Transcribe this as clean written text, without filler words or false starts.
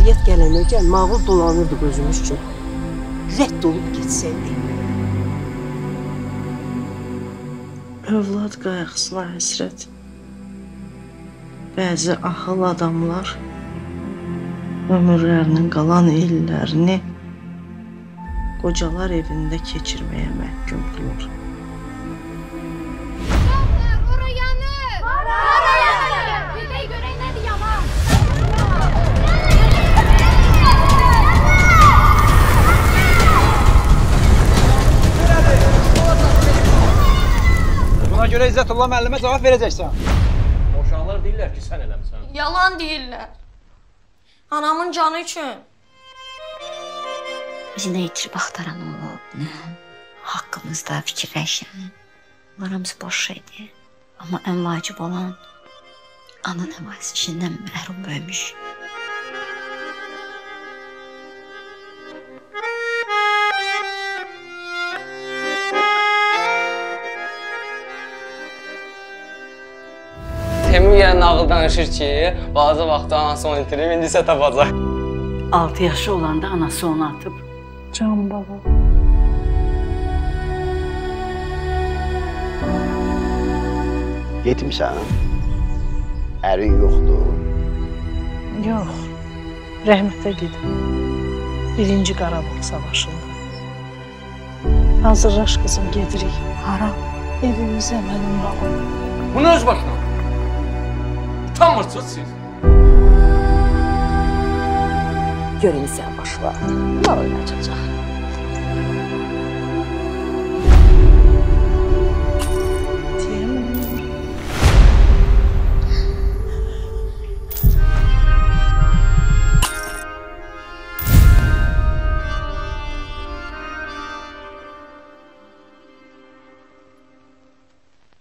Əməliyyat gələnəcən mağul dolanırdı gözümüz üçün. Rədd olub getsəydi. Övlad qayğısına həsrət. Bəzi axıl adamlar ömürlərinin qalan illərini qocalar evində keçirməyə məhkumdurlar. Ora yanır! Ora yanır! Bir də görək nədir yaman? Buna görə İzzətullah müəllimə cavab verəcəksən. Uşaqlar deyirlər ki, sən eləmisən. Yalan deyirlər. Anamın canı üçün. Biz nə itirib axtaran olub, nə? Haqqımızda fikirləşən. Bunlar hamısı boş şeydir. Amma ən vacib olan ana nəvazişindən məhrum böyümüş. Teymur yenə nağıl danışır ki, balaca vaxtda anası onu itirib, indi isə tapacaq. 6 yaşı olanda anası onu atıb. Can baba. Yetimsən? Ərin yoxdur. Yox, rəhmətə gedib. 1-ci Qarabağ savaşında. Hazırlaş qızım, gedirik. Hara? Evimizə, mənim babam. Bunu öz başına. Utanmırsınız siz. Görün sən başla. Nə oynayacaq?